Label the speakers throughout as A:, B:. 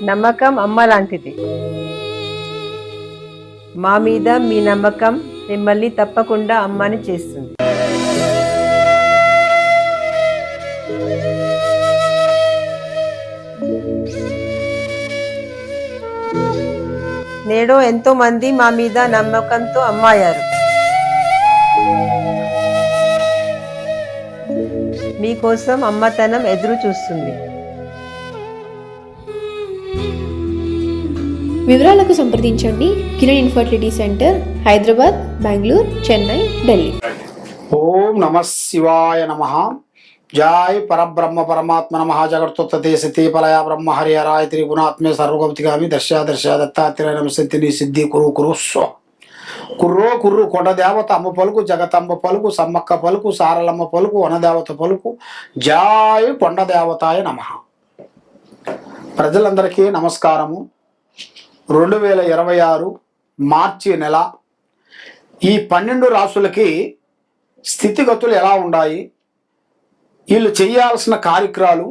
A: నమ్మకం అమ్మ లాంటిది. మా మీద మీ నమ్మకం మిమ్మల్ని తప్పకుండా అమ్మని చేస్తుంది. నేడు ఎంతో మంది మా మీద నమ్మకంతో అమ్మాయారు. మీకోసం అమ్మతనం ఎదురు చూస్తుంది.
B: వివరాలకు సంప్రదించండి. Kiran infertility centre, Hyderabad, Bengaluru, Chennai, Delhi.
C: ఓం నమ శివాయ నమ. జై పరబ్రహ్మ పరమాత్మ నమ. జగత్తుత్తే సతీ పలయ బ్రహ్మ హరిహరాయ త్రిగుణాత్మే సర్వగౌతిగామి దర్శ దత్తాత్రేయ నమసిద్ధిని సిద్ధి కురు కురు స్వ కుర్రో కుర్రు కొండ దేవత అమ్మ పలుకు, జగతమ్మ పలుకు, సమ్మక్క పలుకు, సారలమ్మ పలుకు, వనదేవత పలుకు. జై కొండ దేవతాయ నమ. ప్రజలందరికీ నమస్కారము. 2026 మార్చి నెల ఈ 12 రాసులకి స్థితిగతులు ఎలా ఉన్నాయి, వీళ్ళు చేయాల్సిన కార్యక్రమాలు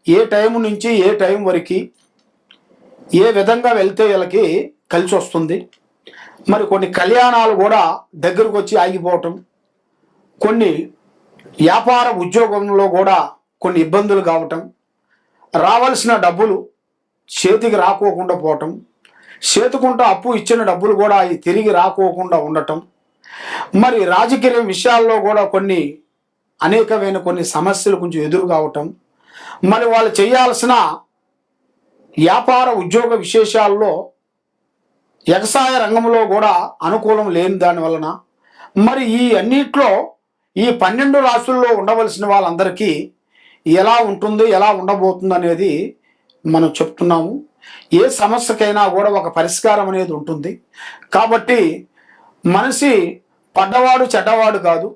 C: ఏ టైం నుంచి ఏ టైం వరకు ఏ విధంగా వెళ్తే వీళ్ళకి కలిసి వస్తుంది, మరి కొన్ని కళ్యాణాలు కూడా దగ్గరకు వచ్చి ఆగిపోవటం, కొన్ని వ్యాపార ఉద్యోగంలో కూడా కొన్ని ఇబ్బందులు కావటం, రావాల్సిన డబ్బులు చేతికి రాకోకుండా పోవటం, చేతుకుంటూ అప్పు ఇచ్చిన డబ్బులు కూడా తిరిగి రాకోకుండా ఉండటం, మరి రాజకీయ విషయాల్లో కూడా అనేకమైన కొన్ని సమస్యలు కొంచెం ఎదురు కావటం, మరి వాళ్ళు చేయాల్సిన వ్యాపార ఉద్యోగ విశేషాల్లో వ్యవసాయ రంగంలో కూడా అనుకూలం లేని దాని వలన, మరి ఈ అన్నిట్లో ఈ 12 రాసుల్లో ఉండవలసిన వాళ్ళందరికీ ఎలా ఉంటుంది, ఎలా ఉండబోతుంది అనేది మనం చెప్తున్నాము. ఏ సమస్యకైనా కూడా ఒక పరిష్కారం అనేది ఉంటుంది. కాబట్టి మనిషి పడ్డవాడు చెడ్డవాడు కాదు.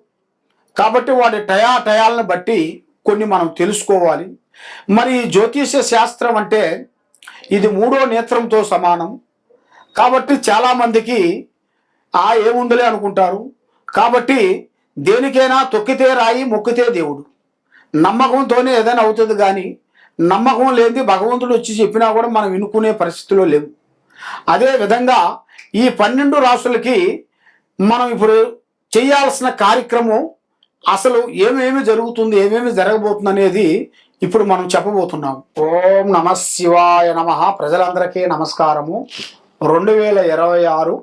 C: కాబట్టి వాడి టయాలను బట్టి కొన్ని మనం తెలుసుకోవాలి. మరి జ్యోతిష శాస్త్రం అంటే ఇది 3వ నేత్రంతో సమానం. కాబట్టి చాలామందికి ఏముందిలే అనుకుంటారు. కాబట్టి దేనికైనా తొక్కితే రాయి, మొక్కితే దేవుడు, నమ్మకంతోనే ఏదైనా అవుతుంది. కానీ నమ్మకం లేనిది భగవంతుడు వచ్చి చెప్పినా కూడా మనం వినుకునే పరిస్థితిలో లేవు. అదే విధంగా ఈ 12 రాసులకి మనం ఇప్పుడు చేయాల్సిన కార్యక్రమం అసలు ఏమేమి జరుగుతుంది, ఏమేమి జరగబోతుంది అనేది ఇప్పుడు మనం చెప్పబోతున్నాం. ఓం నమ శివాయ నమ. ప్రజలందరికీ నమస్కారము. 2026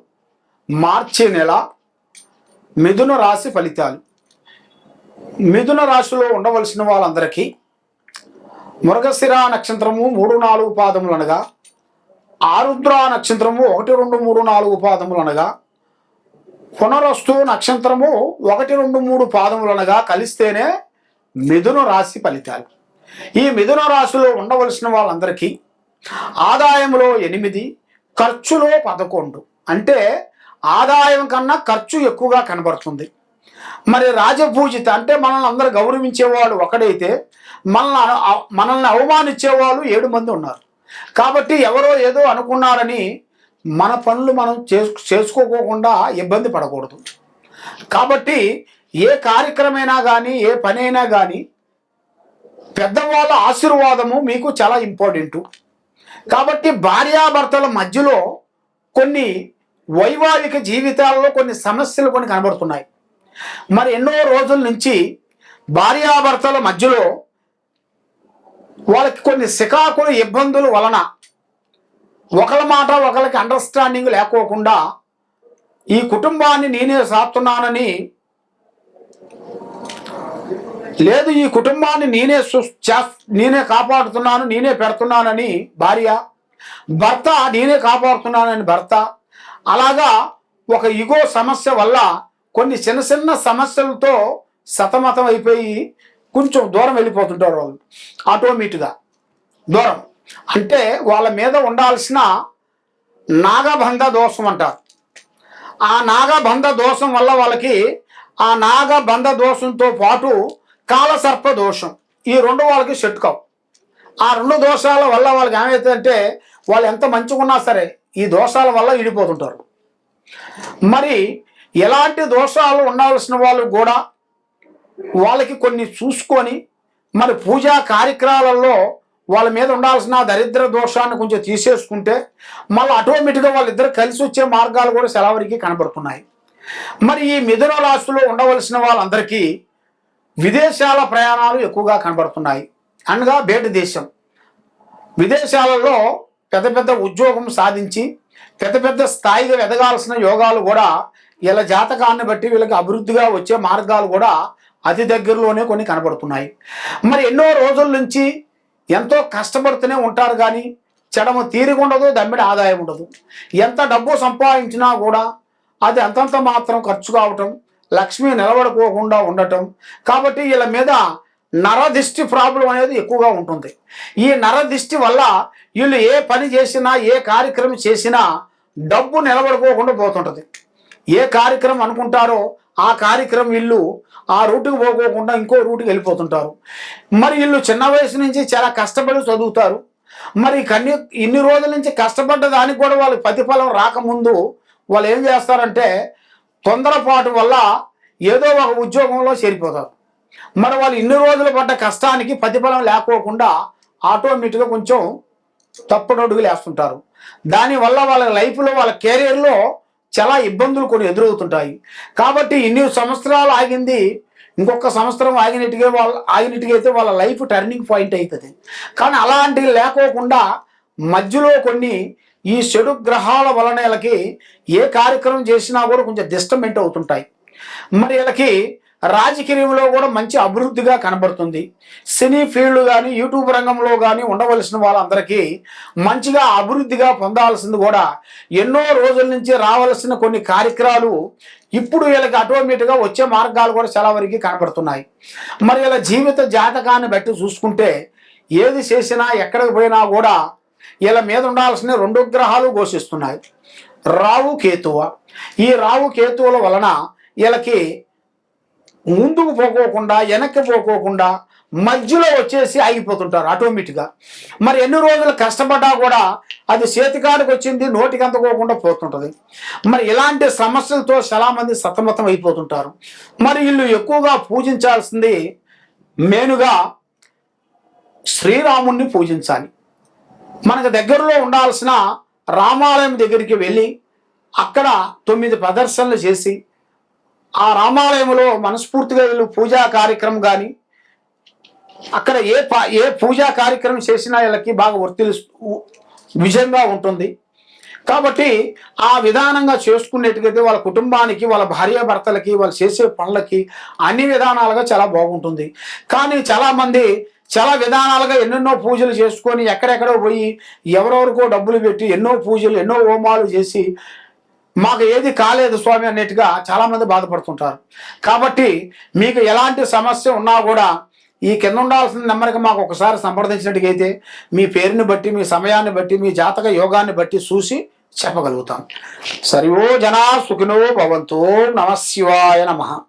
C: మార్చి నెల మిథున రాశి ఫలితాలు. మిథున రాశిలో ఉండవలసిన వాళ్ళందరికీ మృగశిర నక్షత్రము 3, 4 పాదములు అనగా, ఆరుద్ర నక్షత్రము 1, 2, 3, 4 పాదములు అనగా, పునరస్తు నక్షత్రము 1, 2, 3 పాదములు అనగా కలిస్తేనే మిథున రాశి ఫలితాలు. ఈ మిథున రాశిలో ఉండవలసిన వాళ్ళందరికీ ఆదాయంలో 8, ఖర్చులో 11. అంటే ఆదాయం కన్నా ఖర్చు ఎక్కువగా కనబడుతుంది. మరి రాజపూజిత అంటే మనల్ని అందరూ గౌరవించేవాడు ఒకడైతే మనల్ని అవమానించేవాళ్ళు 7 మంది ఉన్నారు. కాబట్టి ఎవరో ఏదో అనుకున్నారని మన పనులు మనం చేసుకోకుండా ఇబ్బంది పడకూడదు. కాబట్టి ఏ కార్యక్రమైనా కానీ ఏ పని అయినా కానీ పెద్దవాళ్ళ ఆశీర్వాదము మీకు చాలా ఇంపార్టెంటు. కాబట్టి భార్యాభర్తల మధ్యలో కొన్ని వైవాహిక జీవితాల్లో కొన్ని సమస్యలు కనబడుతున్నాయి. మరి ఎన్నో రోజుల నుంచి భార్యాభర్తల మధ్యలో వాళ్ళకి కొన్ని సికాకులు ఇబ్బందుల వలన ఒకళ్ళ మాట ఒకళ్ళకి అండర్స్టాండింగ్ లేకోకుండా ఈ కుటుంబాన్ని నేనే సాపుతున్నానని, లేదు ఈ కుటుంబాన్ని నేనే కాపాడుతున్నాను, నేనే పెడుతున్నానని భార్య, భర్త నేనే కాపాడుతున్నానని భర్త, అలాగా ఒక ఇగో సమస్య వల్ల కొన్ని చిన్న చిన్న సమస్యలతో సతమతం అయిపోయి కొంచెం దూరం వెళ్ళిపోతుంటారు వాళ్ళు. ఆటోమేటిక్గా దూరం అంటే వాళ్ళ మీద ఉండాల్సిన నాగబంధ దోషం అంటారు. ఆ నాగబంధ దోషం వల్ల వాళ్ళకి ఆ నాగబంధ దోషంతో పాటు కాలసర్ప దోషం, ఈ 2 వాళ్ళకి సెట్ కావు. ఆ 2 దోషాల వల్ల వాళ్ళకి ఏమవుతుందంటే వాళ్ళు ఎంత మంచిగా ఉన్నా సరే ఈ దోషాల వల్ల ఇడిపోతుంటారు. మరి ఎలాంటి దోషాలు ఉండాల్సిన వాళ్ళు కూడా వాళ్ళకి కొన్ని చూసుకొని మరి పూజా కార్యక్రమాలలో వాళ్ళ మీద ఉండాల్సిన దరిద్ర దోషాన్ని కొంచెం తీసేసుకుంటే మళ్ళీ ఆటోమేటిక్గా వాళ్ళిద్దరు కలిసి వచ్చే మార్గాలు కూడా సెలవరికి కనబడుతున్నాయి. మరి ఈ మిథున రాశిలో ఉండవలసిన వాళ్ళందరికీ విదేశాల ప్రయాణాలు ఎక్కువగా కనబడుతున్నాయి. అనగా బయట దేశం విదేశాలలో పెద్ద పెద్ద ఉద్యోగం సాధించి పెద్ద పెద్ద స్థాయిగా ఎదగాల్సిన యోగాలు కూడా వీళ్ళ జాతకాన్ని బట్టి వీళ్ళకి అభివృద్ధిగా వచ్చే మార్గాలు కూడా అతి దగ్గరలోనే కొన్ని కనబడుతున్నాయి. మరి ఎన్నో రోజుల నుంచి ఎంతో కష్టపడుతూనే ఉంటారు, కానీ చెడమ తీరిక ఉండదు, దమ్మిడి ఆదాయం ఉండదు. ఎంత డబ్బు సంపాదించినా కూడా అది అంతంత మాత్రం ఖర్చు కావటం, లక్ష్మి నిలబడుకోకుండా ఉండటం. కాబట్టి వీళ్ళ మీద నరదిష్టి ప్రాబ్లం అనేది ఎక్కువగా ఉంటుంది. ఈ నరదిష్టి వల్ల వీళ్ళు ఏ పని చేసినా ఏ కార్యక్రమం చేసినా డబ్బు నిలబడుకోకుండా పోతుంటుంది. ఏ కార్యక్రమం అనుకుంటారో ఆ కార్యక్రమం వీళ్ళు ఆ రూటుకు పోకోకుండా ఇంకో రూటుకి వెళ్ళిపోతుంటారు. మరి వీళ్ళు చిన్న వయసు నుంచి చాలా కష్టపడి చదువుతారు. మరి ఇన్ని రోజుల నుంచి కష్టపడ్డ దానికి కూడా వాళ్ళకి ప్రతిఫలం రాకముందు వాళ్ళు ఏం చేస్తారంటే తొందరపాటు వల్ల ఏదో ఒక ఉద్యోగంలో చేరిపోతారు. మరి వాళ్ళు ఇన్ని రోజులు పడ్డ కష్టానికి ప్రతిఫలం లేకోకుండా ఆటోమేటిక్గా కొంచెం తప్పుడు అడుగులు వేస్తుంటారు. దానివల్ల వాళ్ళ లైఫ్లో వాళ్ళ కెరీర్లో చాలా ఇబ్బందులు కొన్ని ఎదురవుతుంటాయి. కాబట్టి ఇన్ని సంవత్సరాలు ఆగింది ఇంకొక సంవత్సరం ఆగినట్టుగా వాళ్ళ లైఫ్ టర్నింగ్ పాయింట్ అవుతుంది. కానీ అలాంటివి లేకోకుండా మధ్యలో కొన్ని ఈ చెడు గ్రహాల వలన వీళ్ళకి ఏ కార్యక్రమం చేసినా కూడా కొంచెం డిస్టర్బెంట్ అవుతుంటాయి. మరి వీళ్ళకి రాజకీయంలో కూడా మంచి అభివృద్ధిగా కనబడుతుంది. సినీ ఫీల్డ్ కానీ యూట్యూబ్ రంగంలో కానీ ఉండవలసిన వాళ్ళందరికీ మంచిగా అభివృద్ధిగా పొందాల్సింది కూడా ఎన్నో రోజుల నుంచి రావాల్సిన కొన్ని కార్యక్రమాలు ఇప్పుడు వీళ్ళకి ఆటోమేటిక్గా వచ్చే మార్గాలు కూడా చాలా వరకు కనబడుతున్నాయి. మరి వీళ్ళ జీవిత జాతకాన్ని బట్టి చూసుకుంటే ఏది చేసినా ఎక్కడికి పోయినా కూడా వీళ్ళ మీద ఉండాల్సిన 2 గ్రహాలు ఘోషిస్తున్నాయి, రావు కేతువ. ఈ రావు కేతువుల వలన వీళ్ళకి ముందుకు పోకోకుండా వెనక్కి పోకోకుండా మధ్యలో వచ్చేసి ఆగిపోతుంటారు ఆటోమేటిక్గా. మరి ఎన్ని రోజులు కష్టపడ్డా కూడా అది చేతికాడికి వచ్చింది నోటికి అందుకోకుండా పోతుంటుంది. మరి ఇలాంటి సమస్యలతో చాలామంది సతమతం అయిపోతుంటారు. మరి వీళ్ళు ఎక్కువగా పూజించాల్సింది మెయిన్గా శ్రీరాముణ్ణి పూజించాలి. మనకు దగ్గరలో ఉండాల్సిన రామాలయం దగ్గరికి వెళ్ళి అక్కడ 9 ప్రదర్శనలు చేసి ఆ రామాలయంలో మనస్ఫూర్తిగా వీళ్ళు పూజా కార్యక్రమం కానీ అక్కడ ఏ పూజా కార్యక్రమం చేసినా వీళ్ళకి బాగా విజయంగా ఉంటుంది. కాబట్టి ఆ విధానంగా చేసుకునేట్టుగైతే వాళ్ళ కుటుంబానికి, వాళ్ళ భార్యాభర్తలకి, వాళ్ళు చేసే పనులకి అన్ని విధానాలుగా చాలా బాగుంటుంది. కానీ చాలామంది చాలా విధానాలుగా ఎన్నెన్నో పూజలు చేసుకొని ఎక్కడెక్కడో పోయి ఎవరెవరికో డబ్బులు పెట్టి ఎన్నో పూజలు ఎన్నో హోమాలు చేసి మాకు ఏది కాలేదు స్వామి అన్నట్టుగా చాలామంది బాధపడుతుంటారు. కాబట్టి మీకు ఎలాంటి సమస్య ఉన్నా కూడా ఈ కింద ఉండాల్సిన నెంబర్కి మాకు ఒకసారి సంప్రదించినట్టుగైతే మీ పేరుని బట్టి, మీ సమయాన్ని బట్టి, మీ జాతక యోగాన్ని బట్టి చూసి చెప్పగలుగుతాం. సర్వో జనా సుఖినో భవంతు. నమః శివాయ నమః.